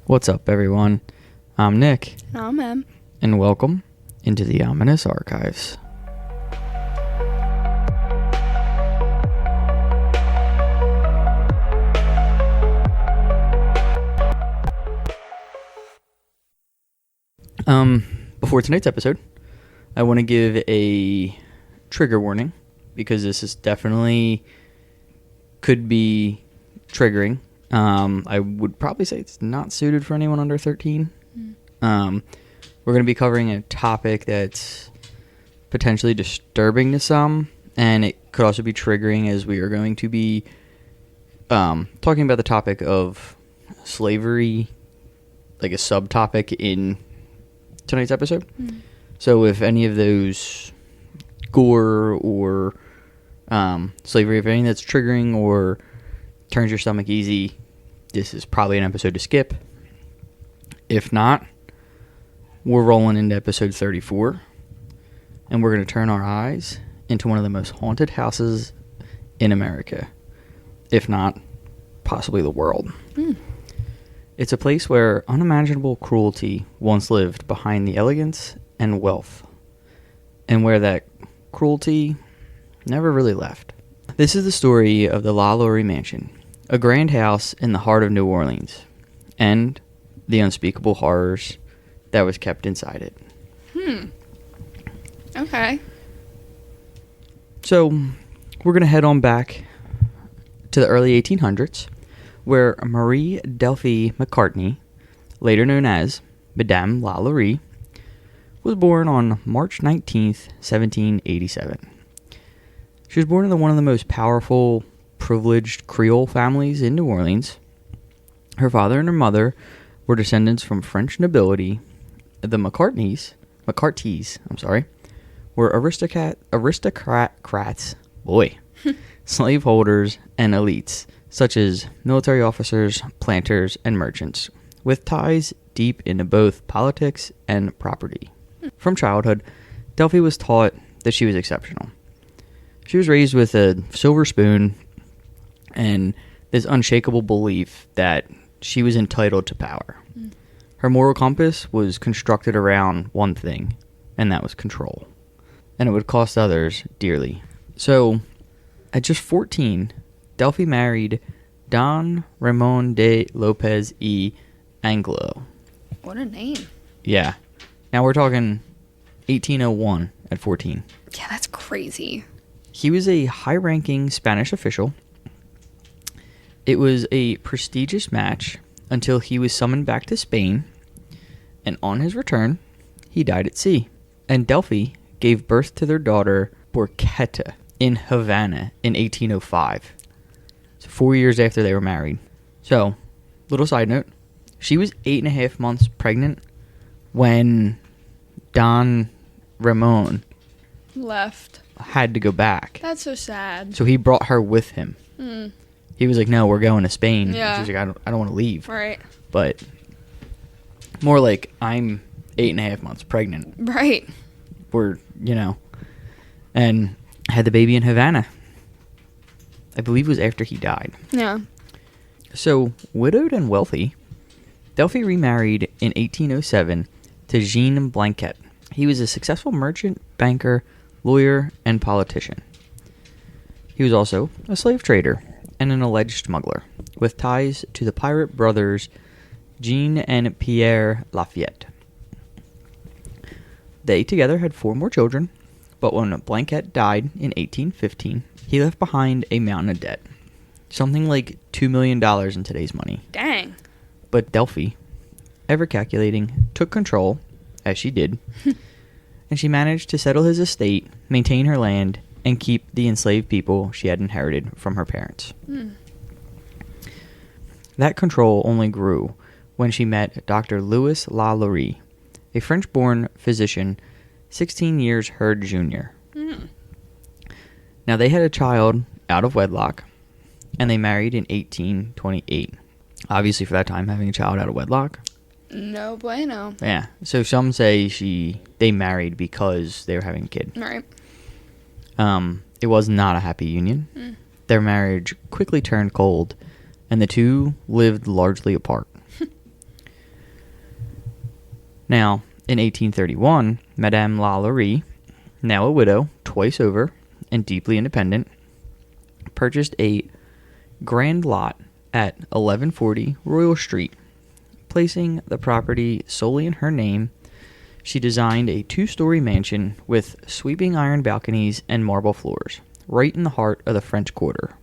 What's up, everyone? I'm Nick. And I'm Em. And welcome into the Ominous Archives. Before tonight's episode, I want to give a trigger warning because this is definitely could be triggering. I would probably say it's not suited for anyone under 13. We're going to be covering a topic that's potentially disturbing to some, and it could also be triggering as we are going to be talking about the topic of slavery, like a subtopic in tonight's episode. So if any of those gore or slavery, if anything that's triggering or turns your stomach easy, this is probably an episode to skip. If not, we're rolling into episode 34, and we're going to turn our eyes into one of the most haunted houses in America, if not possibly the world. It's a place where unimaginable cruelty once lived behind the elegance and wealth, and where that cruelty never really left. This is the story of the LaLaurie Mansion, a grand house in the heart of New Orleans, and the unspeakable horrors that was kept inside it. Okay. So, we're going to head on back to the early 1800s, where Marie Delphine Macarty, later known as Madame LaLaurie, was born on March 19th, 1787. She was born into one of the most powerful, privileged Creole families in New Orleans. Her father and her mother were descendants from French nobility. The Macartys, were aristocrats, slaveholders, and elites, such as military officers, planters, and merchants, with ties deep into both politics and property. From childhood, Delphi was taught that she was exceptional. She was raised with a silver spoon and this unshakable belief that she was entitled to power. Her moral compass was constructed around one thing, and that was control. And it would cost others dearly. So, at just 14, Delphi married Don Ramon de Lopez y Anglo. What a name. Yeah. Now we're talking 1801 at 14. Yeah, that's crazy. He was a high-ranking Spanish official. It was a prestigious match until he was summoned back to Spain, and on his return, he died at sea. And Delphi gave birth to their daughter, Borqueta, in Havana in 1805. So 4 years after they were married. So, little side note, she was 8.5 months pregnant when Don Ramon Left. had to go back. That's so sad. So he brought her with him. He was like, no, we're going to Spain. Yeah. She's like, I don't want to leave. Right. But more like, I'm 8.5 months pregnant. Right. We're, and had the baby in Havana. I believe it was after he died. Yeah. So, widowed and wealthy, Delphi remarried in 1807 to Jean Blanquet. He was a successful merchant, banker, lawyer, and politician. He was also a slave trader and an alleged smuggler, with ties to the pirate brothers Jean and Pierre Lafayette. They together had 4 more children, but when Blanquet died in 1815, he left behind a mountain of debt. Something like $2 million in today's money. Dang. But Delphi, ever calculating, took control, as she did, and she managed to settle his estate, maintain her land, and keep the enslaved people she had inherited from her parents. That control only grew when she met Dr. Louis LaLaurie, a French-born physician, 16 years her junior. Now, they had a child out of wedlock, and they married in 1828. Obviously, for that time, having a child out of wedlock. No bueno. Yeah. So some say they married because they were having a kid. Right. It was not a happy union. Their marriage quickly turned cold, and the two lived largely apart. Now, in 1831, Madame LaLaurie, now a widow, twice over, and deeply independent, purchased a grand lot at 1140 Royal Street. Placing the property solely in her name, she designed a 2-story mansion with sweeping iron balconies and marble floors, right in the heart of the French Quarter.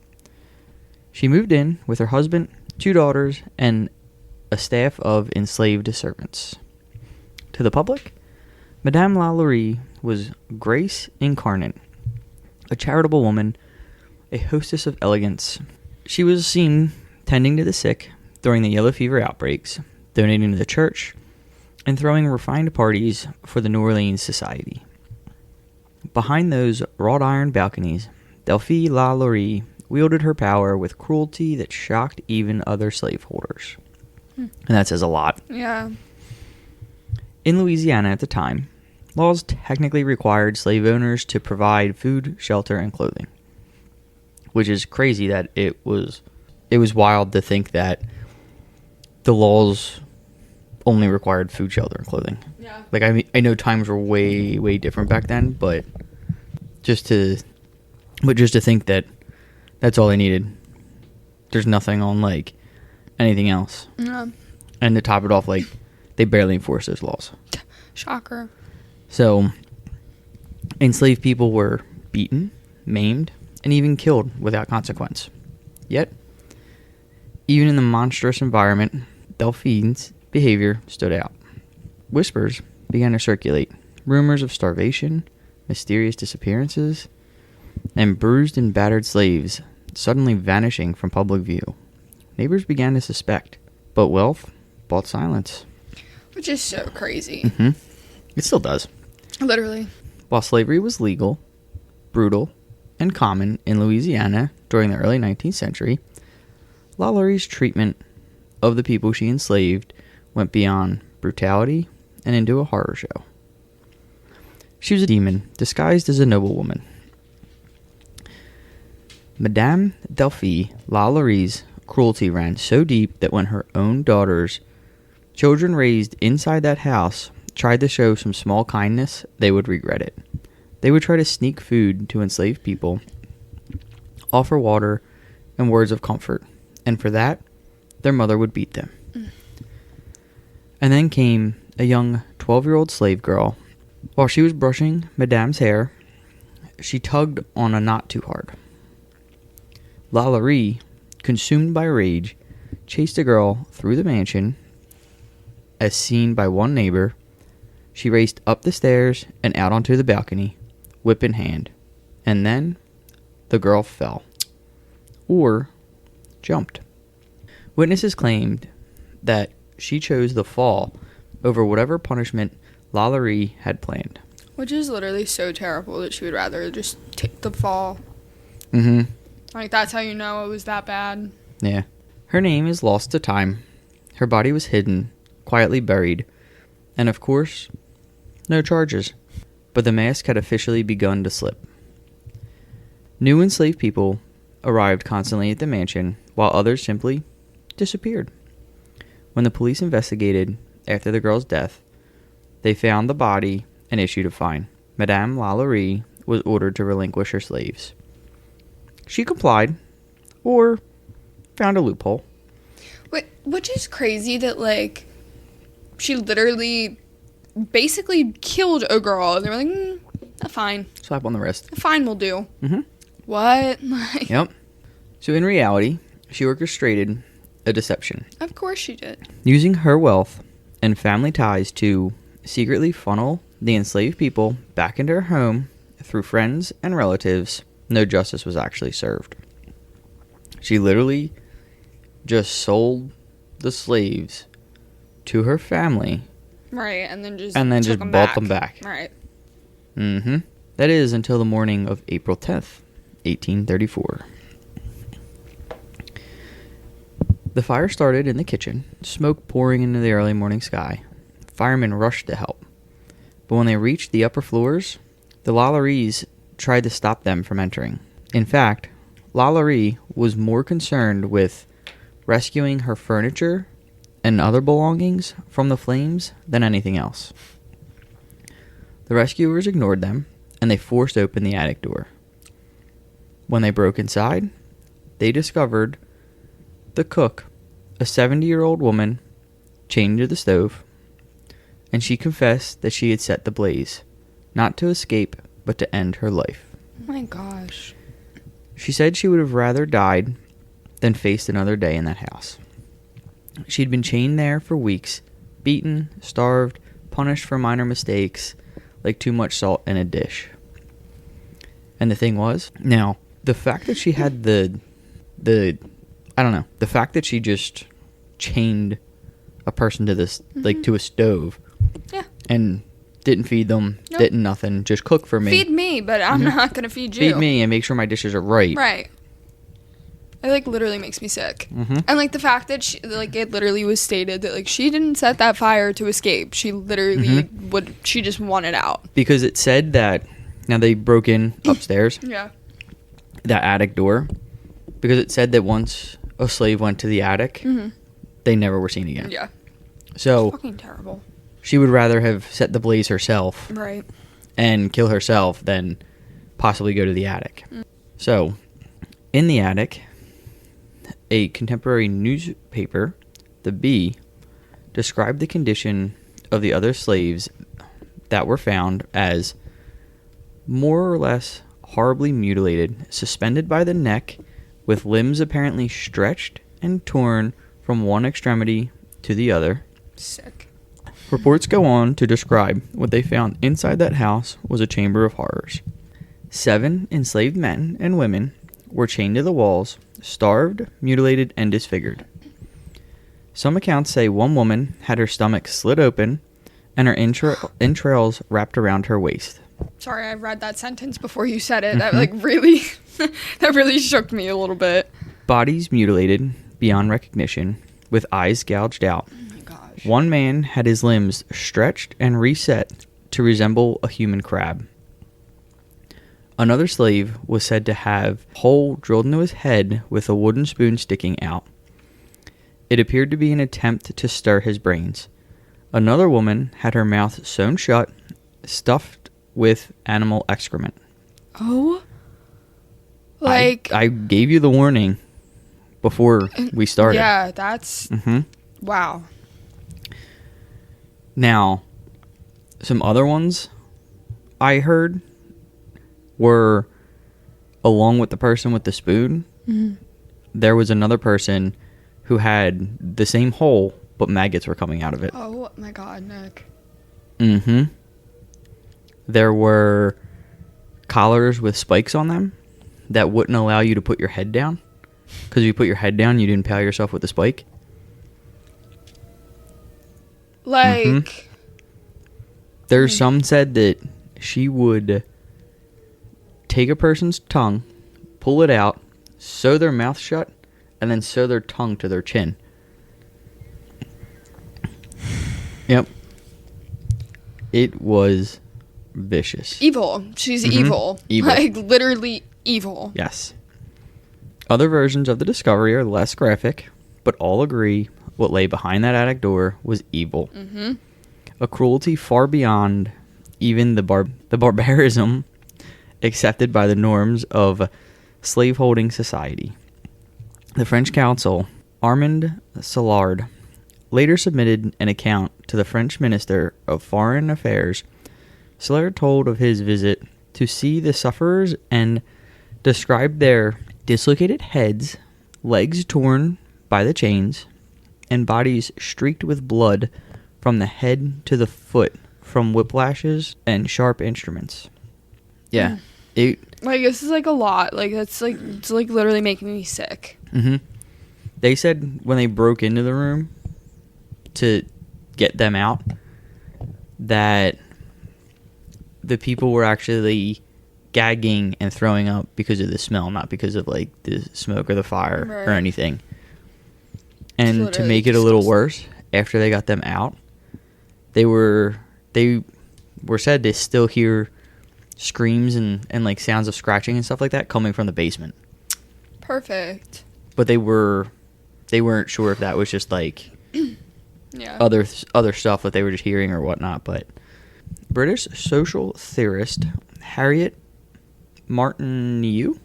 She moved in with her husband, 2 daughters, and a staff of enslaved servants. To the public, Madame LaLaurie was grace incarnate, a charitable woman, a hostess of elegance. She was seen tending to the sick during the yellow fever outbreaks, donating to the church, and throwing refined parties for the New Orleans society. Behind those wrought iron balconies, Delphine LaLaurie wielded her power with cruelty that shocked even other slaveholders. And that says a lot. Yeah. In Louisiana at the time, laws technically required slave owners to provide food, shelter, and clothing. Which is crazy that it was wild to think that the laws only required food, shelter, and clothing. Yeah. Like, I know times were way, way different back then, but just to think that that's all they needed. There's nothing on, like, anything else. Yeah. And to top it off, like, they barely enforced those laws. Shocker. So, enslaved people were beaten, maimed, and even killed without consequence. Yet, even in the monstrous environment, Delphine's behavior stood out. Whispers began to circulate, rumors of starvation, mysterious disappearances, and bruised and battered slaves suddenly vanishing from public view. Neighbors began to suspect, but wealth bought silence. Which is so crazy. Mm-hmm. It still does. Literally. While slavery was legal, brutal, and common in Louisiana during the early 19th century, LaLaurie's treatment of the people she enslaved went beyond brutality and into a horror show. She was a demon disguised as a noblewoman. Madame Delphine LaLaurie's cruelty ran so deep that when her own daughters, children raised inside that house, tried to show some small kindness, they would regret it. They would try to sneak food to enslaved people, offer water and words of comfort, and for that, their mother would beat them. And then came a young 12-year-old slave girl. While she was brushing Madame's hair, she tugged on a knot too hard. LaLaurie, consumed by rage, chased the girl through the mansion. As seen by one neighbor, she raced up the stairs and out onto the balcony, whip in hand. And then the girl fell. Or jumped. Witnesses claimed that she chose the fall over whatever punishment LaLaurie had planned. Which is literally so terrible that she would rather just take the fall. Mm-hmm. Like, that's how you know it was that bad. Yeah. Her name is lost to time. Her body was hidden, quietly buried. And of course, no charges. But the mask had officially begun to slip. New enslaved people arrived constantly at the mansion, while others simply disappeared. When the police investigated after the girl's death, they found the body and issued a fine. Madame LaLaurie was ordered to relinquish her slaves. She complied, or found a loophole. Which is crazy that, like, she literally basically killed a girl. And they were like, a fine. Slap on the wrist. A fine will do. Mm-hmm. What? Like, Yep. So in reality, she orchestrated a deception. of course she did. Using her wealth and family ties to secretly funnel the enslaved people back into her home through friends and relatives, no justice was actually served. She literally just sold the slaves to her family. Right, and then just just took bought them back. Right. Mm-hmm. That is until the morning of April 10th, 1834. The fire started in the kitchen, smoke pouring into the early morning sky. Firemen rushed to help. But when they reached the upper floors, the LaLauries tried to stop them from entering. In fact, LaLaurie was more concerned with rescuing her furniture and other belongings from the flames than anything else. The rescuers ignored them, and they forced open the attic door. When they broke inside, they discovered the cook, a 70-year-old woman, chained to the stove, and she confessed that she had set the blaze, not to escape, but to end her life. Oh my gosh. She said she would have rather died than faced another day in that house. She'd been chained there for weeks, beaten, starved, punished for minor mistakes, like too much salt in a dish. And the thing was, now, the fact that she had the fact that she just chained a person to this, like, to a stove. Yeah. And didn't feed them, didn't nothing, just cook for me. Feed me, but I'm not going to feed you. Feed me and make sure my dishes are right. Right. It, like, literally makes me sick. Mm-hmm. And, like, the fact that she, like, it literally was stated that, like, she didn't set that fire to escape. She literally she just wanted out. Because it said that, now they broke in upstairs. Yeah. That attic door. Because it said that once a slave went to the attic, they never were seen again. Yeah. So, fucking terrible. She would rather have set the blaze herself. Right. And kill herself than possibly go to the attic. So, in the attic, a contemporary newspaper, The Bee, described the condition of the other slaves that were found as more or less horribly mutilated, suspended by the neck, with limbs apparently stretched and torn from one extremity to the other. Sick. Reports go on to describe what they found inside that house was a chamber of horrors. 7 enslaved men and women were chained to the walls, starved, mutilated, and disfigured. Some accounts say one woman had her stomach slit open and her entrails wrapped around her waist. Sorry, I read that sentence before you said it. That, like, really, that really shook me a little bit. Bodies mutilated beyond recognition, with eyes gouged out. Oh my gosh. One man had his limbs stretched and reset to resemble a human crab. Another slave was said to have a hole drilled into his head with a wooden spoon sticking out. It appeared to be an attempt to stir his brains. Another woman had her mouth sewn shut, stuffed with animal excrement. Oh? Like... I gave you the warning before we started. Yeah, that's... Wow. Now, some other ones I heard were, along with the person with the spoon, there was another person who had the same hole, but maggots were coming out of it. Oh my god, Nick. There were collars with spikes on them that wouldn't allow you to put your head down. Because if you put your head down, you'd impale yourself with the spike. Like... There's some said that she would take a person's tongue, pull it out, sew their mouth shut, and then sew their tongue to their chin. Yep. It was vicious. Evil. She's evil. Evil. Like, literally evil. Yes. Other versions of the discovery are less graphic, but all agree what lay behind that attic door was evil. A cruelty far beyond even the barbarism accepted by the norms of slaveholding society. The French consul, Armand Salard, later submitted an account to the French Minister of Foreign Affairs. Salard told of his visit to see the sufferers and described their dislocated heads, legs torn by the chains, and bodies streaked with blood from the head to the foot from whiplashes and sharp instruments. Yeah. Like, this is, like, a lot. Like, it's like literally making me sick. They said when they broke into the room to get them out that the people were actually gagging and throwing up because of the smell, not because of, like, the smoke or the fire or anything. And to make it a little worse, after they got them out, they were said to still hear screams and like sounds of scratching and stuff like that coming from the basement. Perfect. But they weren't sure if that was just like Yeah. other stuff that they were just hearing or whatnot. But British social theorist Harriet Martineau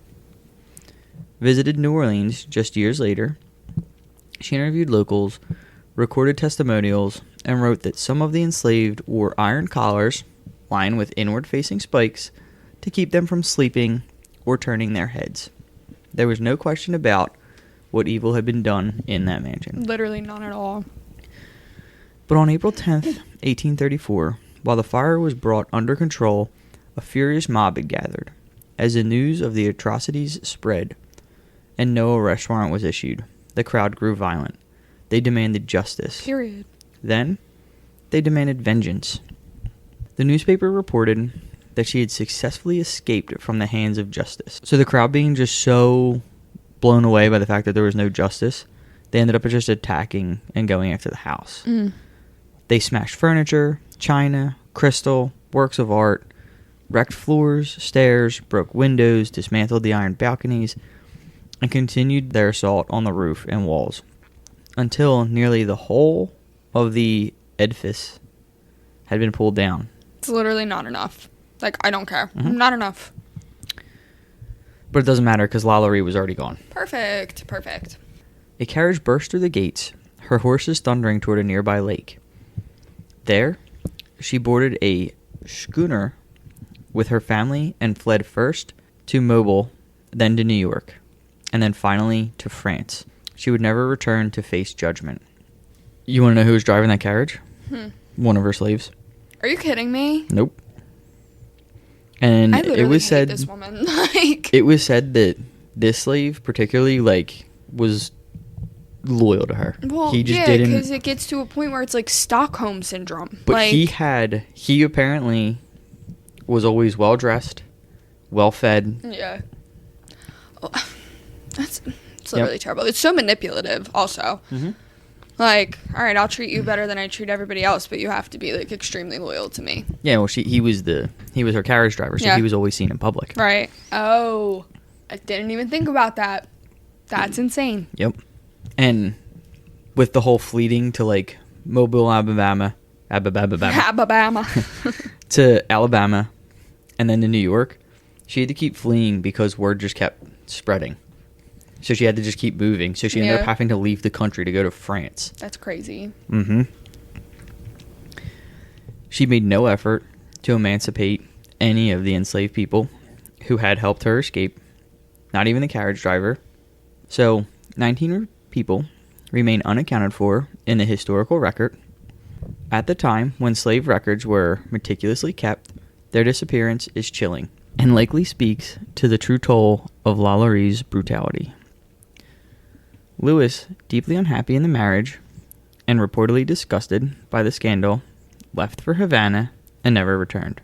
visited New Orleans just years later. She interviewed locals, recorded testimonials, and wrote that some of the enslaved wore iron collars lined with inward-facing spikes to keep them from sleeping or turning their heads. There was no question about what evil had been done in that mansion. Literally none at all. But on April 10th, 1834, while the fire was brought under control, a furious mob had gathered. As the news of the atrocities spread and no arrest warrant was issued, the crowd grew violent. They demanded justice. Period. Then, they demanded vengeance. The newspaper reported that she had successfully escaped from the hands of justice. So the crowd being just so blown away by the fact that there was no justice, they ended up just attacking and going after the house. They smashed furniture, china, crystal, works of art, wrecked floors, stairs, broke windows, dismantled the iron balconies, and continued their assault on the roof and walls until nearly the whole of the edifice had been pulled down. It's literally not enough. Like, I don't care. Not enough. But it doesn't matter because LaLaurie was already gone. Perfect. A carriage burst through the gates, her horses thundering toward a nearby lake. There, she boarded a schooner with her family and fled first to Mobile, then to New York, and then finally to France. She would never return to face judgment. You want to know who was driving that carriage? One of her slaves. Are you kidding me? Nope. And I literally it was hate said this woman. Like, it was said that this slave particularly was loyal to her. well, He just yeah, didn't. because it gets to a point where it's like Stockholm syndrome. But like, he apparently was always well dressed, well fed. yeah. Oh, it's literally terrible. It's so manipulative. Also, like, all right, I'll treat you better than I treat everybody else, but you have to be like extremely loyal to me. Yeah, well, he was her carriage driver, so Yeah. he was always seen in public. Right. Oh, I didn't even think about that. That's insane. Yep. And with the whole fleeting to like Mobile, Alabama, Alabama. to Alabama, and then to New York, she had to keep fleeing because word just kept spreading. So she had to just keep moving. So she ended up having to leave the country to go to France. That's crazy. She made no effort to emancipate any of the enslaved people who had helped her escape, not even the carriage driver. So 19 people remain unaccounted for in the historical record. At the time when slave records were meticulously kept, their disappearance is chilling and likely speaks to the true toll of LaLaurie's brutality. Louis, deeply unhappy in the marriage and reportedly disgusted by the scandal, left for Havana and never returned.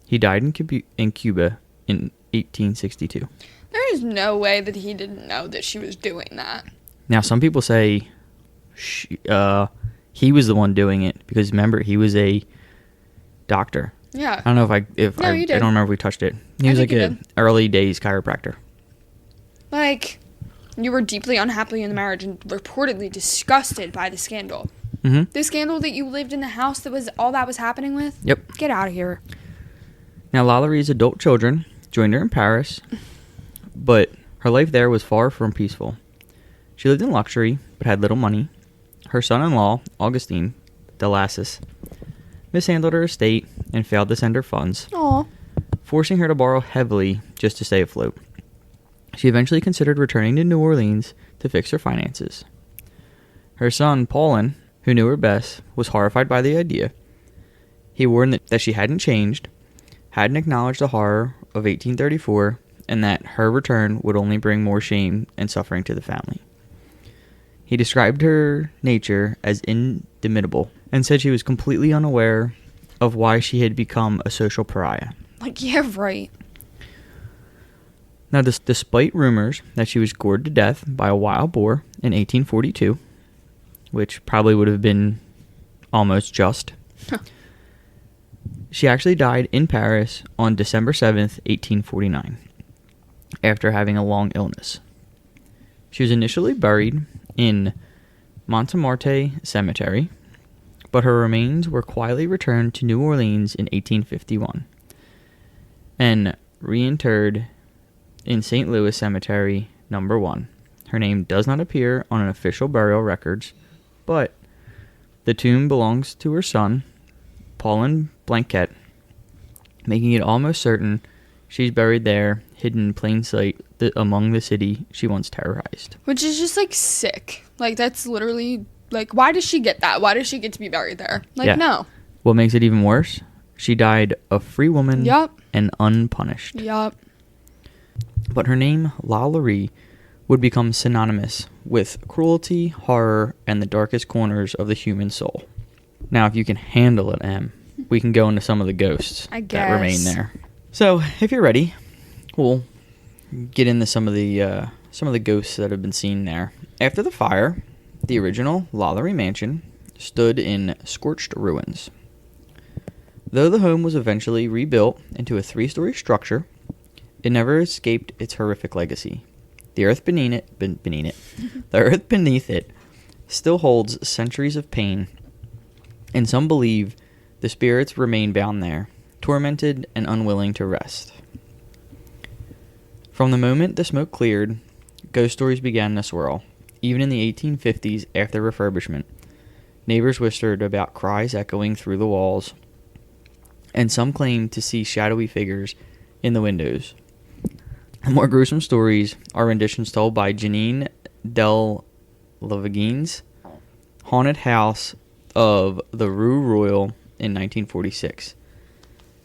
He died in Cuba in 1862. There is no way that he didn't know that she was doing that. Now, some people say he was the one doing it because remember he was a doctor. Yeah. I don't know You did. I don't remember if we touched it. He was think like you an did. early days chiropractor. Like, you were deeply unhappy in the marriage and reportedly disgusted by the scandal. The scandal that you lived in the house that was all that was happening with? Yep. Get out of here. Now, LaLaurie's adult children joined her in Paris, but her life there was far from peaceful. She lived in luxury, but had little money. Her son-in-law, Augustin de Lassus, mishandled her estate and failed to send her funds, Aw. forcing her to borrow heavily just to stay afloat. She eventually considered returning to New Orleans to fix her finances. Her son, Paulin, who knew her best, was horrified by the idea. He warned that she hadn't changed, hadn't acknowledged the horror of 1834, and that her return would only bring more shame and suffering to the family. He described her nature as indomitable and said she was completely unaware of why she had become a social pariah. Like, yeah, right. Now, despite rumors that she was gored to death by a wild boar in 1842, which probably would have been almost just, she actually died in Paris on December 7th, 1849, after having a long illness. She was initially buried in Montmartre Cemetery, but her remains were quietly returned to New Orleans in 1851 and reinterred in St. Louis Cemetery No. 1. Her name does not appear on an official burial records, but the tomb belongs to her son, Paulin Blanquette, making it almost certain she's buried there, hidden in plain sight among the city she once terrorized. Which is just, like, sick. Like, that's literally, like, why does she get that? Why does she get to be buried there? Like, yeah. No. What makes it even worse? She died a free woman and unpunished. Yup. But her name, LaLaurie, would become synonymous with cruelty, horror, and the darkest corners of the human soul. Now, if you can handle it, Em, we can go into some of the ghosts that remain there. So, if you're ready, we'll get into some of the ghosts that have been seen there. After the fire, the original LaLaurie Mansion stood in scorched ruins. Though the home was eventually rebuilt into a 3-story structure, it never escaped its horrific legacy. The earth beneath it still holds centuries of pain, and some believe the spirits remain bound there, tormented and unwilling to rest. From the moment the smoke cleared, ghost stories began to swirl. Even in the 1850s, after refurbishment, neighbors whispered about cries echoing through the walls, and some claimed to see shadowy figures in the windows. The more gruesome stories are renditions told by Janine Delviguine's haunted house of the Rue Royal in 1946.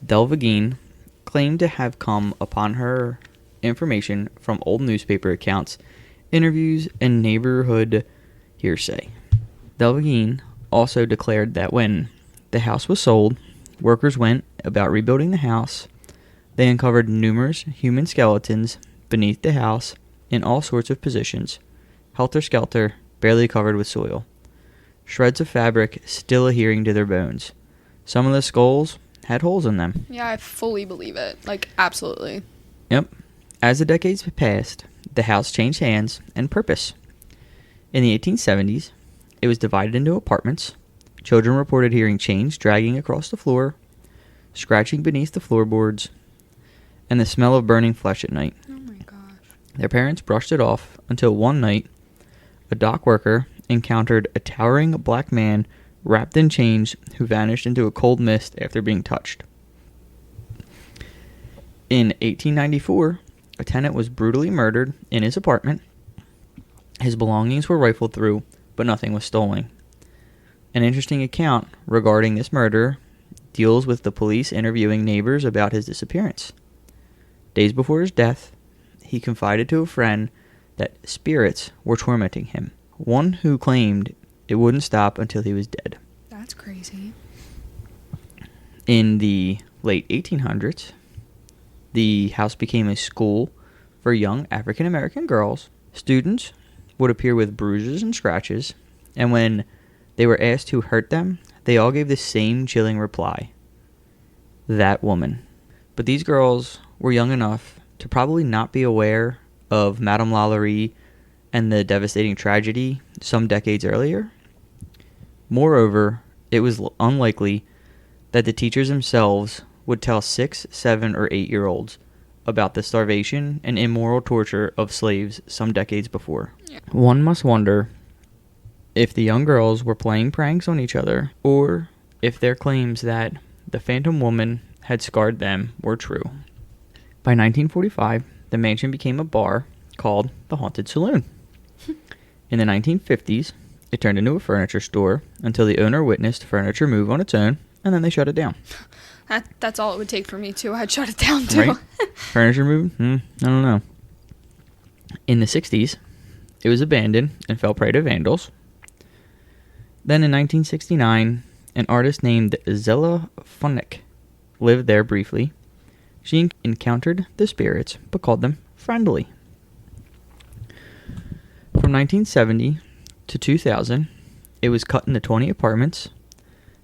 Delviguine claimed to have come upon her information from old newspaper accounts, interviews, and neighborhood hearsay. Delviguine also declared that when the house was sold, workers went about rebuilding the house. They uncovered numerous human skeletons beneath the house in all sorts of positions, helter-skelter, barely covered with soil. Shreds of fabric still adhering to their bones. Some of the skulls had holes in them. Yeah, I fully believe it. Like, absolutely. Yep. As the decades passed, the house changed hands and purpose. In the 1870s, it was divided into apartments. Children reported hearing chains dragging across the floor, scratching beneath the floorboards, and the smell of burning flesh at night. Oh my gosh. Their parents brushed it off until one night, a dock worker encountered a towering black man wrapped in chains who vanished into a cold mist after being touched. In 1894, a tenant was brutally murdered in his apartment. His belongings were rifled through, but nothing was stolen. An interesting account regarding this murder deals with the police interviewing neighbors about his disappearance. Days before his death, he confided to a friend that spirits were tormenting him, one who claimed it wouldn't stop until he was dead. That's crazy. In the late 1800s, the house became a school for young African American girls. Students would appear with bruises and scratches, and when they were asked who hurt them, they all gave the same chilling reply: that woman. But these girls were young enough to probably not be aware of Madame LaLaurie and the devastating tragedy some decades earlier. Moreover, it was unlikely that the teachers themselves would tell 6, 7, or 8-year-olds about the starvation and immoral torture of slaves some decades before. Yeah. One must wonder if the young girls were playing pranks on each other, or if their claims that the Phantom Woman had scarred them were true. By 1945, the mansion became a bar called the Haunted Saloon. In the 1950s, it turned into a furniture store until the owner witnessed furniture move on its own, and then they shut it down. That's all it would take for me, too. I'd shut it down, too. Right? Furniture move? I don't know. In the 60s, it was abandoned and fell prey to vandals. Then in 1969, an artist named Zella Funnick lived there briefly. She encountered the spirits, but called them friendly. From 1970 to 2000, it was cut into 20 apartments.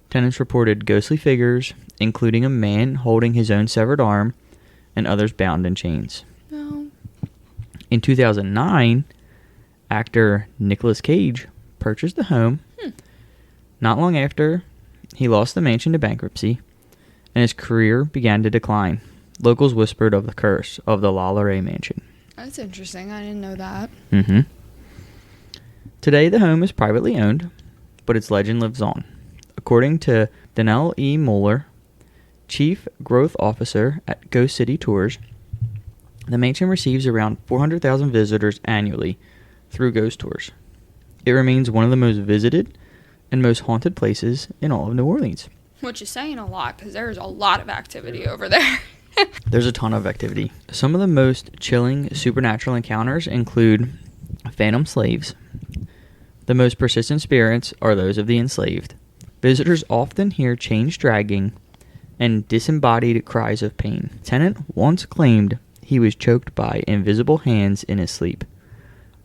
Tenants reported ghostly figures, including a man holding his own severed arm and others bound in chains. No. In 2009, actor Nicolas Cage purchased the home. Not long after, he lost the mansion to bankruptcy, and his career began to decline. Locals whispered of the curse of the LaLaurie Mansion. That's interesting. I didn't know that. Mm-hmm. Today, the home is privately owned, but its legend lives on. According to Danielle E. Moeller, Chief Growth Officer at Ghost City Tours, the mansion receives around 400,000 visitors annually through ghost tours. It remains one of the most visited and most haunted places in all of New Orleans. Which is saying a lot, because there's a lot of activity over there. There's a ton of activity. Some of the most chilling supernatural encounters include phantom slaves. The most persistent spirits are those of the enslaved. Visitors often hear chains dragging and disembodied cries of pain. Tenant once claimed he was choked by invisible hands in his sleep.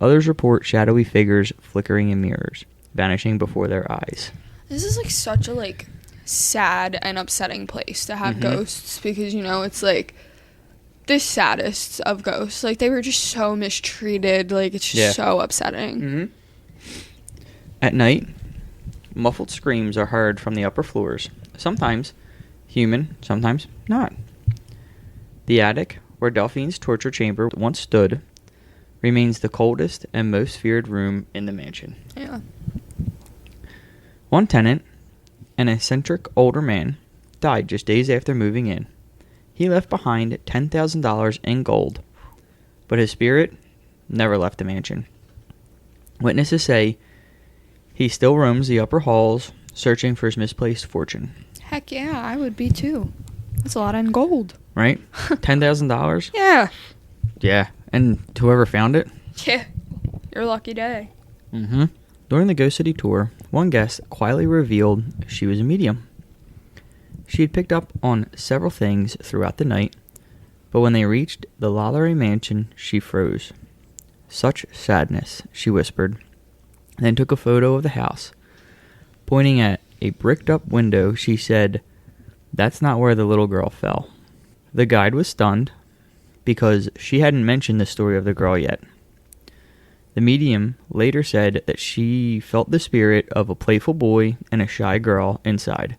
Others report shadowy figures flickering in mirrors, vanishing before their eyes. This is like such a like sad and upsetting place to have ghosts, because it's like the saddest of ghosts. Like, they were just so mistreated. Like, it's just so upsetting. At night, muffled screams are heard from the upper floors, sometimes human, sometimes not. The attic, where Delphine's torture chamber once stood, remains the coldest and most feared room in the mansion. Yeah. One tenant, an eccentric older man, died just days after moving in. He left behind $10,000 in gold, but his spirit never left the mansion. Witnesses say he still roams the upper halls, searching for his misplaced fortune. Heck yeah, I would be too. That's a lot in gold. Right? $10,000? Yeah. Yeah. And whoever found it? Yeah. Your lucky day. During the Ghost City tour, one guest quietly revealed she was a medium. She had picked up on several things throughout the night, but when they reached the LaLaurie Mansion, she froze. Such sadness, she whispered, then took a photo of the house. Pointing at a bricked-up window, she said, "That's not where the little girl fell." The guide was stunned, because she hadn't mentioned the story of the girl yet. The medium later said that she felt the spirit of a playful boy and a shy girl inside.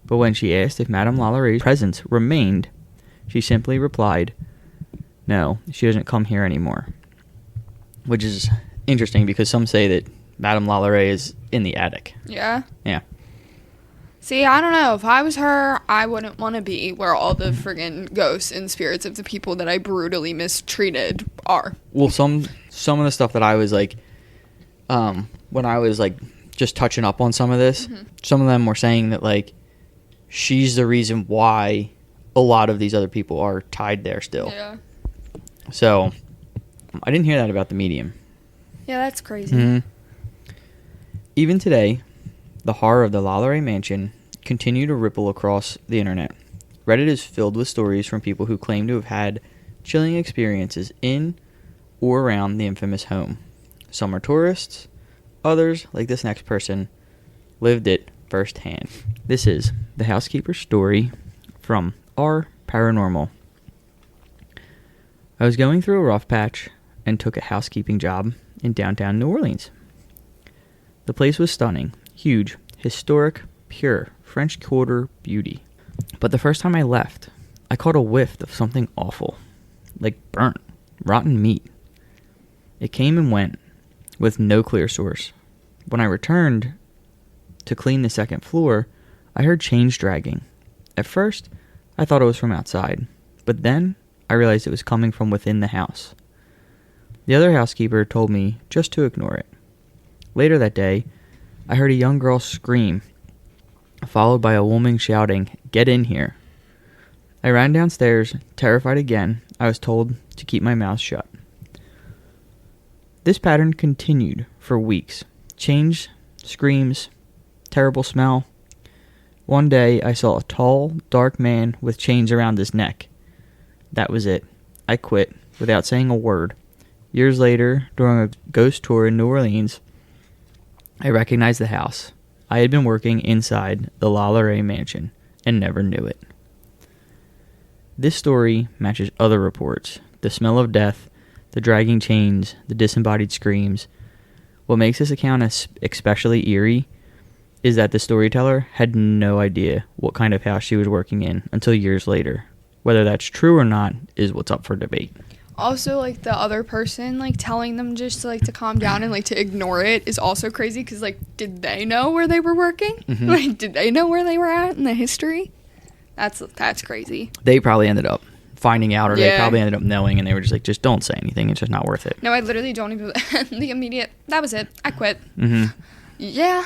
But when she asked if Madame LaLaurie's presence remained, she simply replied, "No, she doesn't come here anymore." Which is interesting, because some say that Madame LaLaurie is in the attic. Yeah? Yeah. See, I don't know. If I was her, I wouldn't want to be where all the friggin' ghosts and spirits of the people that I brutally mistreated are. Well, some of the stuff that I was like, when I was like just touching up on some of this, some of them were saying that like she's the reason why a lot of these other people are tied there still. Yeah. So I didn't hear that about the medium. Yeah, that's crazy. Even today, the horror of the LaLaurie Mansion continue to ripple across the internet. Reddit is filled with stories from people who claim to have had chilling experiences in or around the infamous home. Some are tourists, others, like this next person, lived it firsthand. This is the housekeeper's story from Our Paranormal. I was going through a rough patch and took a housekeeping job in downtown New Orleans. The place was stunning, huge, historic, pure, French Quarter beauty. But the first time I left, I caught a whiff of something awful, like burnt, rotten meat. It came and went, with no clear source. When I returned to clean the second floor, I heard chains dragging. At first, I thought it was from outside, but then I realized it was coming from within the house. The other housekeeper told me just to ignore it. Later that day, I heard a young girl scream, followed by a woman shouting, "Get in here." I ran downstairs, terrified again. I was told to keep my mouth shut. This pattern continued for weeks. Chains, screams, terrible smell. One day, I saw a tall, dark man with chains around his neck. That was it. I quit, without saying a word. Years later, during a ghost tour in New Orleans, I recognized the house. I had been working inside the LaLaurie Mansion and never knew it. This story matches other reports. The smell of death, the dragging chains, the disembodied screams. What makes this account especially eerie is that the storyteller had no idea what kind of house she was working in until years later. Whether that's true or not is what's up for debate. Also, like, the other person, like, telling them just to, like, to calm down and, like, to ignore it is also crazy because, like, did they know where they were working? Mm-hmm. Like, did they know where they were at in the history? That's crazy. They probably ended up finding out, or they probably ended up knowing, and they were just like, just don't say anything. It's just not worth it. No, I literally don't even... the immediate... That was it. I quit. Mm-hmm. Yeah.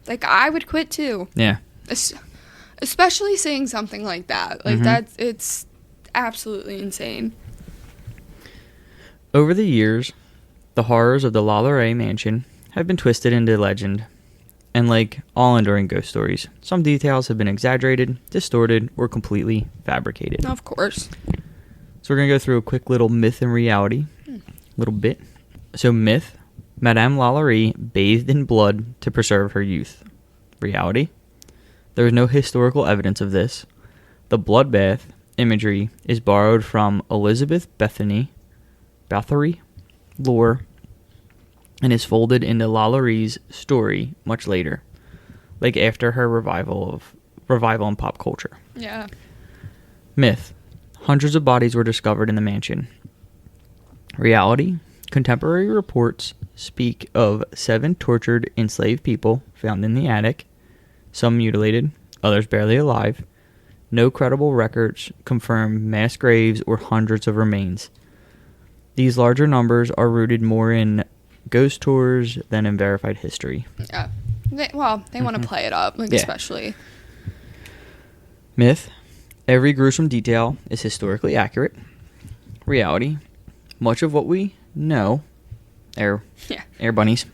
Like, I would quit, too. Yeah. Especially saying something like that. Like, it's absolutely insane. Over the years, the horrors of the LaLaurie Mansion have been twisted into legend, and like all enduring ghost stories, some details have been exaggerated, distorted, or completely fabricated. Of course. So we're going to go through a quick little myth and reality, little bit. So myth, Madame LaLaurie bathed in blood to preserve her youth. Reality, there is no historical evidence of this. The bloodbath imagery is borrowed from Elizabeth Bathory lore and is folded into LaLaurie's story much later, like after her revival in pop culture. Yeah. Myth, hundreds of bodies were discovered in the mansion. Reality, contemporary reports speak of 7 tortured, enslaved people found in the attic, some mutilated, others barely alive. No credible records confirm mass graves or hundreds of remains. These larger numbers are rooted more in ghost tours than in verified history. Yeah. They want to play it up, like, especially. Myth, every gruesome detail is historically accurate. Reality, much of what we know, air bunnies,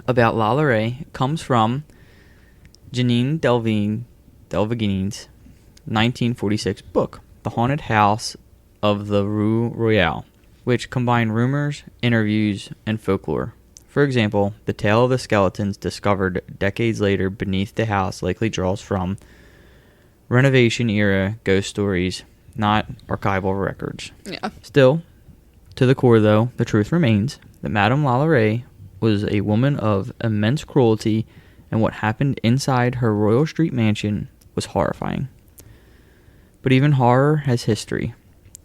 about LaLaurie comes from Janine Delvigne's 1946 book, The Haunted House of the Rue Royale, which combine rumors, interviews, and folklore. For example, the tale of the skeletons discovered decades later beneath the house likely draws from Renovation-era ghost stories, not archival records. Yeah. Still, to the core though, the truth remains that Madame LaLaurie was a woman of immense cruelty, and what happened inside her Royal Street mansion was horrifying. But even horror has history.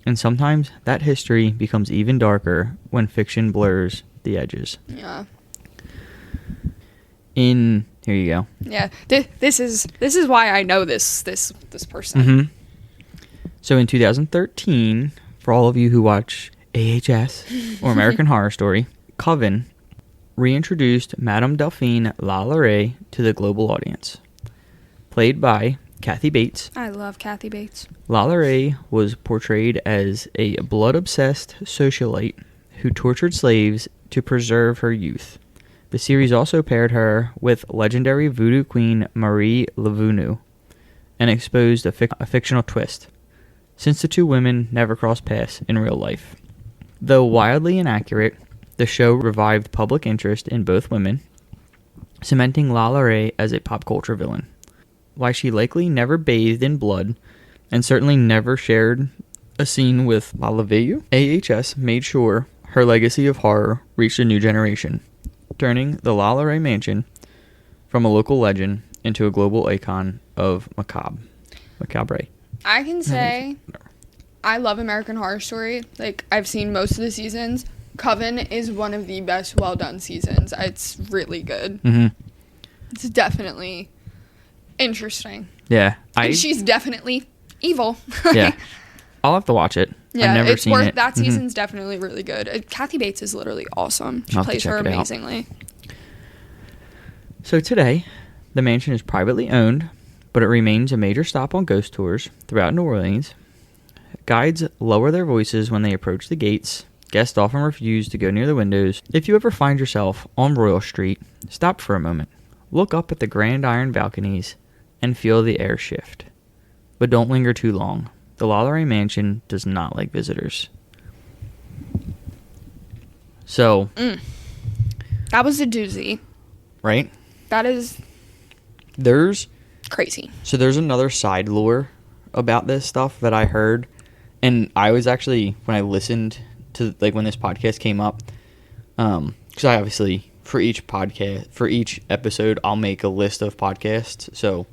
And sometimes that history becomes even darker when fiction blurs the edges. Yeah. Here you go. Yeah. This is why I know this person. Mm-hmm. So in 2013, for all of you who watch AHS or American Horror Story, Coven reintroduced Madame Delphine LaLaurie to the global audience. Played by Kathy Bates. I love Kathy Bates. LaLaurie was portrayed as a blood-obsessed socialite who tortured slaves to preserve her youth. The series also paired her with legendary voodoo queen Marie Delphine and exposed a fictional twist, since the two women never crossed paths in real life. Though wildly inaccurate, the show revived public interest in both women, cementing LaLaurie as a pop culture villain. Why she likely never bathed in blood, and certainly never shared a scene with LaLaurie, AHS made sure her legacy of horror reached a new generation, turning the LaLaurie Mansion from a local legend into a global icon of macabre. I can say I love American Horror Story. Like, I've seen most of the seasons. Coven is one of the best well-done seasons. It's really good. Mm-hmm. It's definitely interesting. Yeah. And she's definitely evil. Yeah. I'll have to watch it. Yeah, I've never seen it. That season's definitely really good. Kathy Bates is literally awesome. She plays her amazingly. So today, the mansion is privately owned, but it remains a major stop on ghost tours throughout New Orleans. Guides lower their voices when they approach the gates. Guests often refuse to go near the windows. If you ever find yourself on Royal Street, stop for a moment. Look up at the grand iron balconies and feel the air shift. But don't linger too long. The LaLaurie Mansion does not like visitors. So... That was a doozy. Right? That is... There's... crazy. So there's another side lore about this stuff that I heard. And I was actually, when I listened to, like, when this podcast came up, because I obviously for each podcast, for each episode, I'll make a list of podcasts. So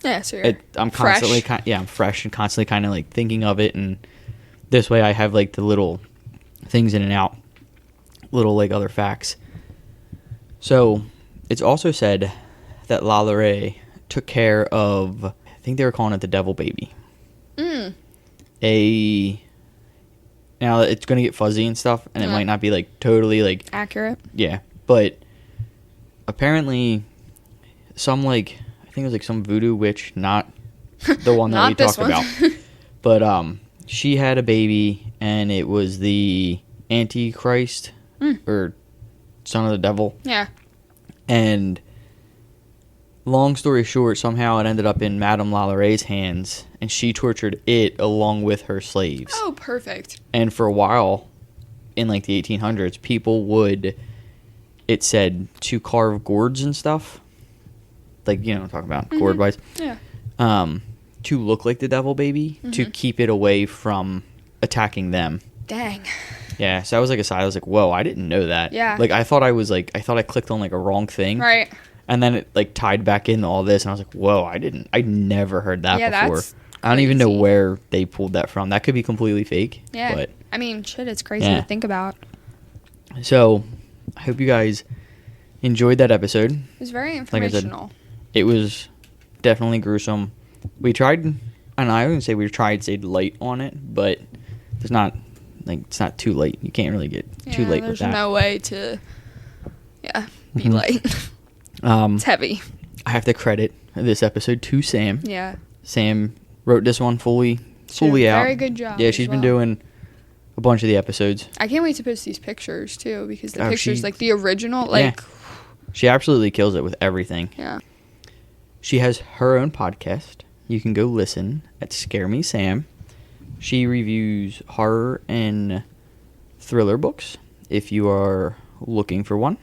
yeah, so I'm constantly, I'm fresh and constantly kind of like thinking of it, and this way I have like the little things in and out, little like other facts. So it's also said that LaLaurie took care of, I think they were calling it the devil baby. Now it's going to get fuzzy and stuff, and it might not be like totally like accurate. Yeah, but apparently some like, I think it was like some voodoo witch, not the one that we talked about. But she had a baby, and it was the Antichrist or son of the devil. Yeah. And long story short, somehow it ended up in Madame LaLaurie's hands, and she tortured it along with her slaves. Oh, perfect. And for a while, in like the 1800s, people would, it said, to carve gourds and stuff. Like, you know what I'm talking about, gourd-wise. Yeah. To look like the devil baby, to keep it away from attacking them. Dang. Yeah, so I was like aside, I was like, whoa, I didn't know that. Yeah. Like, I thought I clicked on like a wrong thing. Right. And then it like tied back into all this, and I was like, whoa, I never heard that before. That's I don't even know crazy. where they pulled that from. That could be completely fake. Yeah. But I mean, shit, it's crazy to think about. So, I hope you guys enjoyed that episode. It was very informational. Like I said, it was definitely gruesome. We tried, and I wouldn't say we tried to stay light on it, but it's not too late. You can't really get too late with that. There's no way to, be light. It's heavy. I have to credit this episode to Sam. Yeah. Sam wrote this one fully out. Very good job. Yeah, she's been doing a bunch of the episodes. I can't wait to post these pictures too, because the pictures, like the original, like she absolutely kills it with everything. Yeah. She has her own podcast. You can go listen at Scare Me Sam. She reviews horror and thriller books if you are looking for one.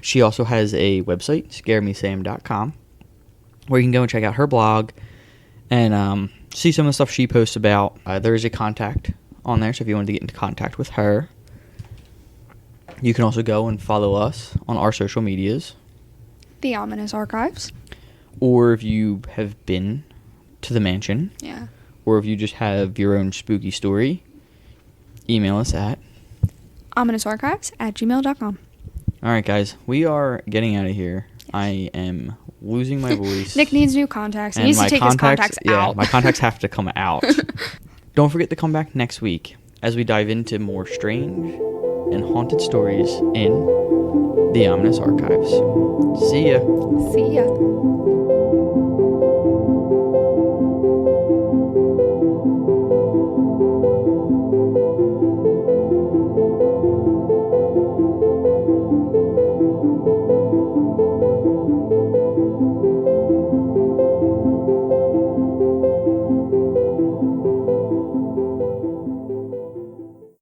She also has a website, scaremesam.com, where you can go and check out her blog and see some of the stuff she posts about. There is a contact on there, so if you wanted to get into contact with her, you can also go and follow us on our social medias. The Ominous Archives. Or if you have been to the mansion. Yeah. Or if you just have your own spooky story, email us at ominousarchives@gmail.com. All right, guys, we are getting out of here. Yes. I am losing my voice. Nick needs new contacts. He needs to take his contacts out. Yeah, my contacts have to come out. Don't forget to come back next week as we dive into more strange and haunted stories in the Ominous Archives. See ya. See ya.